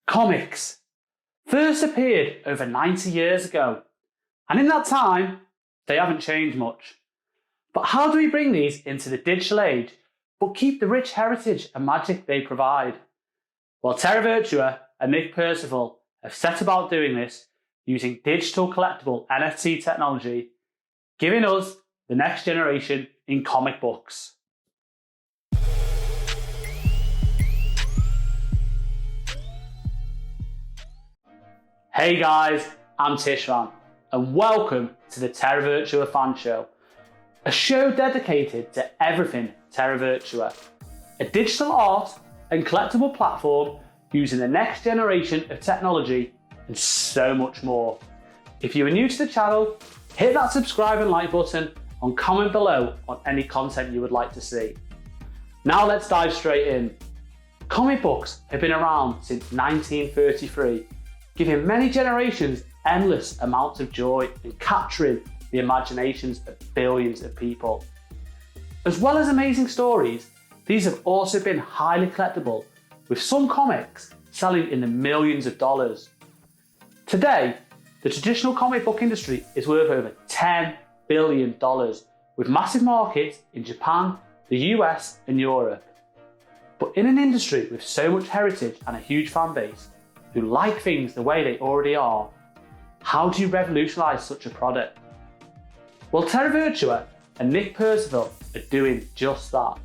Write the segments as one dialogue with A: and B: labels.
A: Comics first appeared over 90 years ago, and in that time, they haven't changed much. But how do we bring these into the digital age, but keep the rich heritage and magic they provide? Well, Terra Virtua and Nick Percival have set about doing this using digital collectible NFT technology, giving us the next generation in comic books. Hey guys, I'm Tishran, and welcome to the Terra Virtua Fan Show, a show dedicated to everything Terra Virtua, a digital art and collectible platform using the next generation of technology and so much more. If you are new to the channel, hit that subscribe and like button and comment below on any content you would like to see. Now let's dive straight in. Comic books have been around since 1933, giving many generations endless amounts of joy and capturing the imaginations of billions of people. As well as amazing stories, these have also been highly collectible, with some comics selling in the millions of dollars. Today, the traditional comic book industry is worth over $10 billion, with massive markets in Japan, the US and Europe. But in an industry with so much heritage and a huge fan base, who like things the way they already are, how do you revolutionise such a product? Well, Terra Virtua and Nick Percival are doing just that.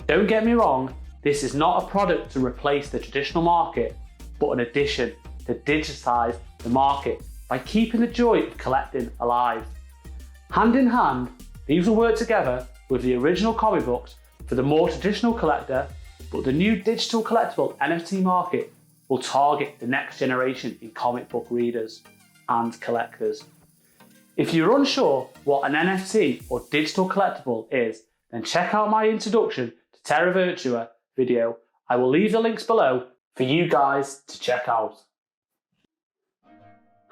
A: Don't get me wrong, this is not a product to replace the traditional market, but an addition to digitise the market by keeping the joy of collecting alive. Hand in hand, these will work together with the original comic books for the more traditional collector, but the new digital collectible NFT market will target the next generation in comic book readers and collectors. If you're unsure what an NFT or digital collectible is, then check out my introduction to Terra Virtua video. I will leave the links below for you guys to check out.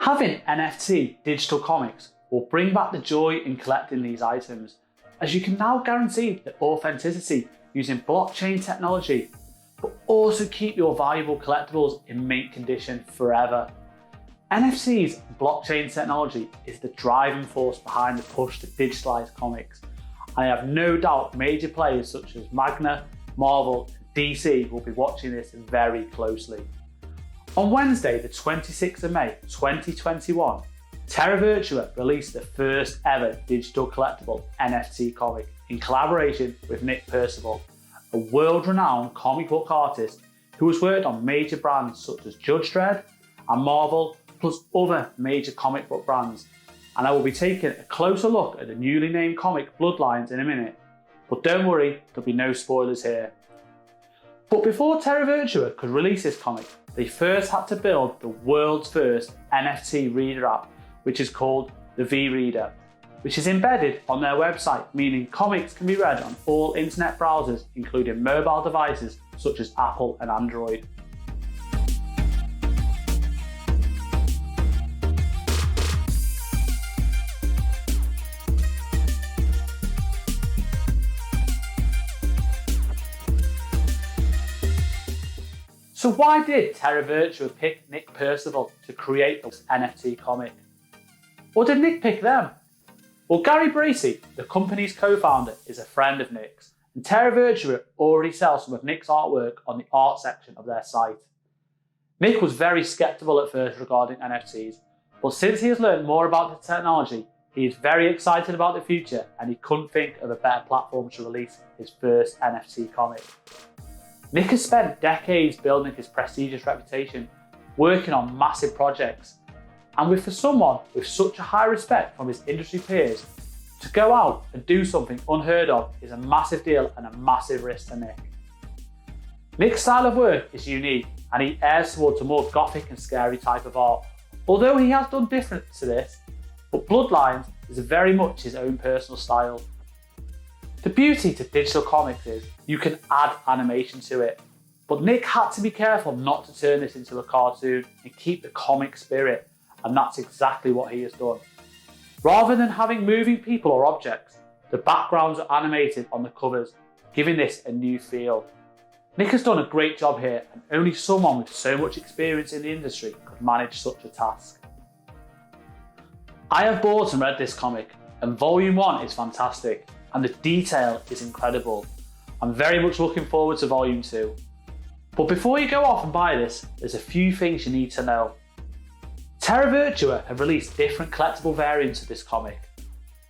A: Having NFT digital comics will bring back the joy in collecting these items, as you can now guarantee the authenticity using blockchain technology, but also keep your valuable collectibles in mint condition forever. NFTs and blockchain technology is the driving force behind the push to digitalise comics. I have no doubt major players such as Magna, Marvel and DC will be watching this very closely. On Wednesday, the 26th of May 2021, Terra Virtua released the first ever digital collectible NFT comic in collaboration with Nick Percival, a world-renowned comic book artist who has worked on major brands such as Judge Dredd and Marvel, plus other major comic book brands. And I will be taking a closer look at the newly named comic Bloodlines in a minute. But don't worry, there'll be no spoilers here. But before Terra Virtua could release this comic, they first had to build the world's first NFT reader app, which is called the V-Reader, which is embedded on their website, meaning comics can be read on all internet browsers, including mobile devices such as Apple and Android. So why did Terra Virtua pick Nick Percival to create this NFT comic? Or did Nick pick them? Well, Gary Bracey, the company's co-founder, is a friend of Nick's, and Terra Virtua already sells some of Nick's artwork on the art section of their site. Nick was very skeptical at first regarding NFTs, but since he has learned more about the technology, he is very excited about the future and he couldn't think of a better platform to release his first NFT comic. Nick has spent decades building his prestigious reputation, working on massive projects, and for someone with such a high respect from his industry peers, to go out and do something unheard of is a massive deal and a massive risk to Nick. Nick's style of work is unique and he errs towards a more gothic and scary type of art, although he has done different to this, but Bloodlines is very much his own personal style. The beauty to digital comics is you can add animation to it, but Nick had to be careful not to turn this into a cartoon and keep the comic spirit, and that's exactly what he has done. Rather than having moving people or objects, the backgrounds are animated on the covers, giving this a new feel. Nick has done a great job here, and only someone with so much experience in the industry could manage such a task. I have bought and read this comic, and Volume 1 is fantastic, and the detail is incredible. I'm very much looking forward to Volume 2. But before you go off and buy this, there's a few things you need to know. Terra Virtua have released different collectible variants of this comic,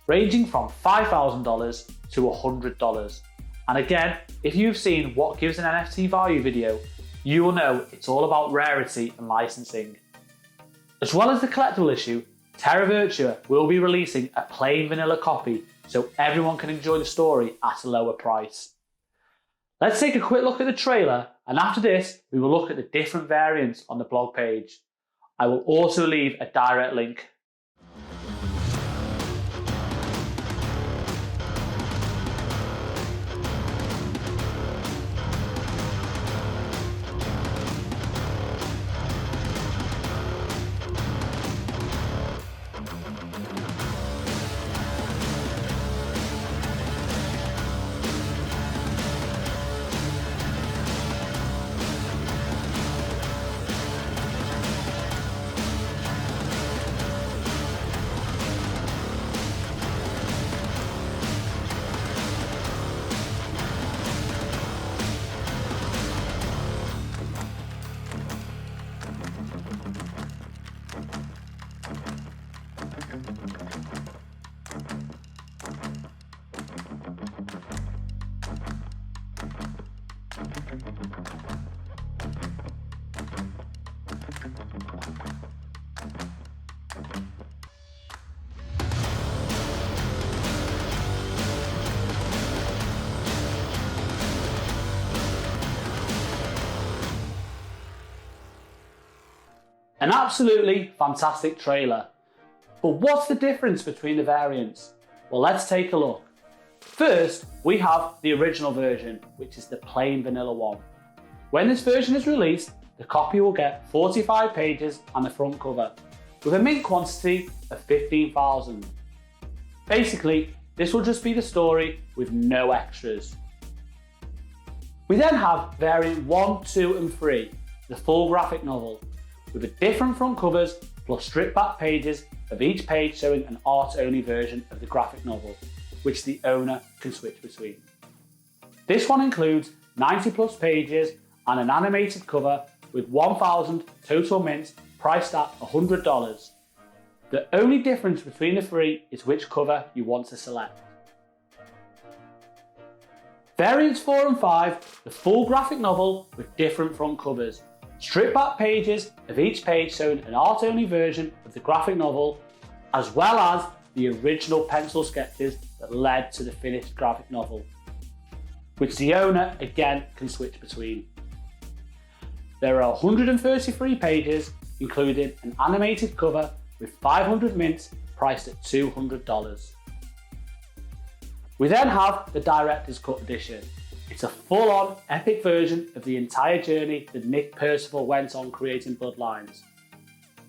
A: ranging from $5,000 to $100. And again, if you've seen What Gives an NFT Value video, you will know it's all about rarity and licensing. As well as the collectible issue, Terra Virtua will be releasing a plain vanilla copy so everyone can enjoy the story at a lower price. Let's take a quick look at the trailer, and after this, we will look at the different variants on the blog page. I will also leave a direct link. An absolutely fantastic trailer. But what's the difference between the variants? Well, let's take a look. First, we have the original version, which is the plain vanilla one. When this version is released, the copy will get 45 pages and the front cover, with a mint quantity of 15,000. Basically, this will just be the story with no extras. We then have variant 1, 2 and 3, the full graphic novel, with a different front covers plus stripped back pages of each page showing an art-only version of the graphic novel, which the owner can switch between. This one includes 90 plus pages and an animated cover with 1,000 total mints priced at $100. The only difference between the three is which cover you want to select. Variants 4 and 5, the full graphic novel with different front covers, stripped back pages of each page showing an art-only version of the graphic novel, as well as the original pencil sketches that led to the finished graphic novel, which the owner again can switch between. There are 133 pages, including an animated cover with 500 mints priced at $200. We then have the Director's Cut edition. It's a full-on epic version of the entire journey that Nick Percival went on creating Bloodlines.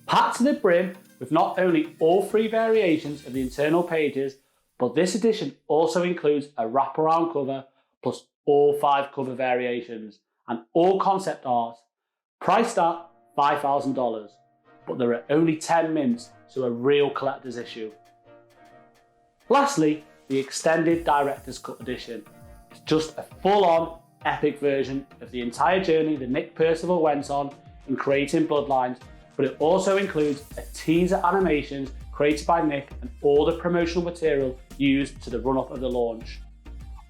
A: Packed to the brim with not only all 3 variations of the internal pages, but this edition also includes a wraparound cover plus all 5 cover variations and all concept art, priced at $5,000, but there are only 10 mints, so a real collector's issue. Lastly, the extended Director's Cut edition. It's just a full-on epic version of the entire journey that Nick Percival went on in creating Bloodlines, but it also includes a teaser animations created by Nick and all the promotional material used to the run-up of the launch.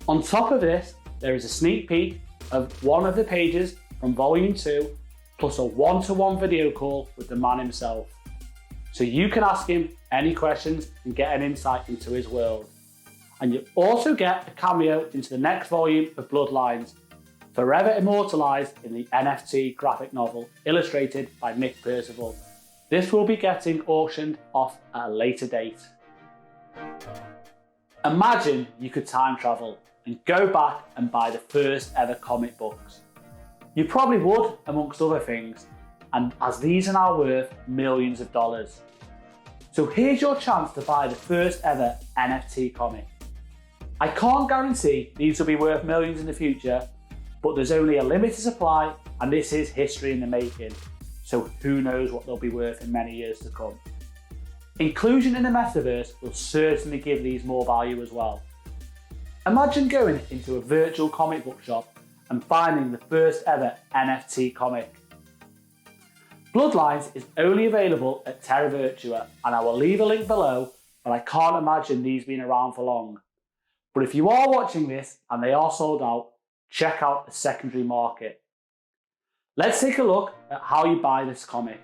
A: On top of this, there is a sneak peek of one of the pages from Volume 2, plus a one-to-one video call with the man himself. So you can ask him any questions and get an insight into his world. And you also get a cameo into the next volume of Bloodlines, forever immortalised in the NFT graphic novel illustrated by Nick Percival. This will be getting auctioned off at a later date. Imagine you could time travel and go back and buy the first ever comic books. You probably would, amongst other things, and as these are now worth millions of dollars. So here's your chance to buy the first ever NFT comic. I can't guarantee these will be worth millions in the future, but there's only a limited supply and this is history in the making, so who knows what they'll be worth in many years to come. Inclusion in the metaverse will certainly give these more value as well. Imagine going into a virtual comic book shop and finding the first ever NFT comic. Bloodlines is only available at Terra Virtua, and I will leave a link below, but I can't imagine these being around for long. But if you are watching this and they are sold out, check out the secondary market. Let's take a look at how you buy this comic.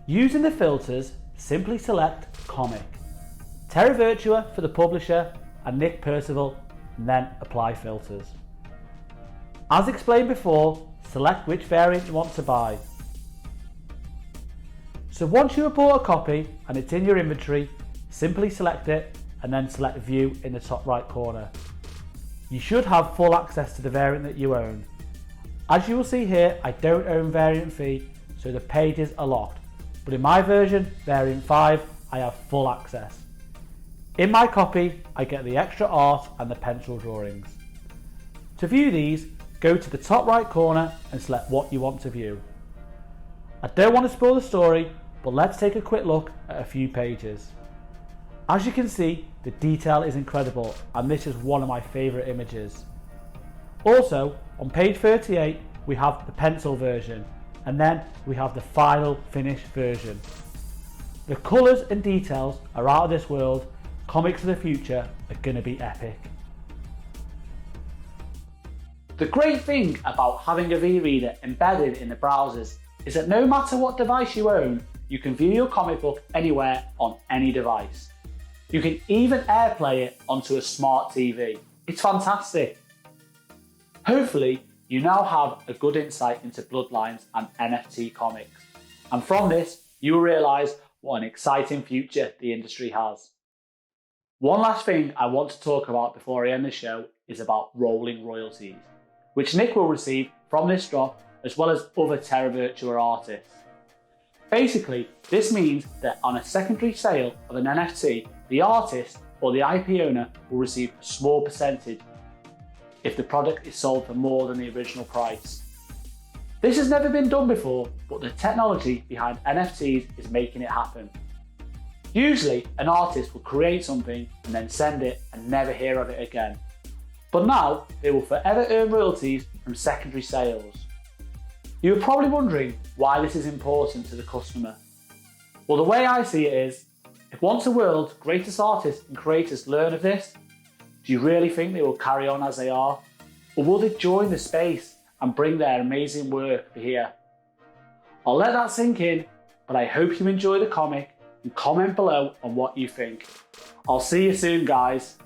A: Using the filters, simply select Comic, Terra Virtua for the publisher and Nick Percival, and then apply filters. As explained before, select which variant you want to buy. So once you have bought a copy and it's in your inventory, simply select it and then select View in the top right corner. You should have full access to the variant that you own. As you will see here, I don't own variant fee, so the pages are locked. But in my version, variant 5, I have full access. In my copy, I get the extra art and the pencil drawings. To view these, go to the top right corner and select what you want to view. I don't want to spoil the story, but let's take a quick look at a few pages. As you can see, the detail is incredible and this is one of my favourite images. Also, on page 38, we have the pencil version, and then we have the final finished version. The colours and details are out of this world. Comics of the future are going to be epic. The great thing about having a V-Reader embedded in the browsers is that no matter what device you own, you can view your comic book anywhere on any device. You can even AirPlay it onto a smart TV. It's fantastic. Hopefully, you now have a good insight into Bloodlines and NFT comics. And from this, you will realise what an exciting future the industry has. One last thing I want to talk about before I end the show is about rolling royalties, which Nick will receive from this drop as well as other Terra Virtua artists. Basically, this means that on a secondary sale of an NFT, the artist or the IP owner will receive a small percentage if the product is sold for more than the original price. This has never been done before, but the technology behind NFTs is making it happen. Usually, an artist will create something and then send it and never hear of it again. But now, they will forever earn royalties from secondary sales. You're probably wondering why this is important to the customer. Well, the way I see it is, if once the world's greatest artists and creators learn of this, do you really think they will carry on as they are? Or will they join the space and bring their amazing work here? I'll let that sink in, but I hope you enjoy the comic and comment below on what you think. I'll see you soon, guys.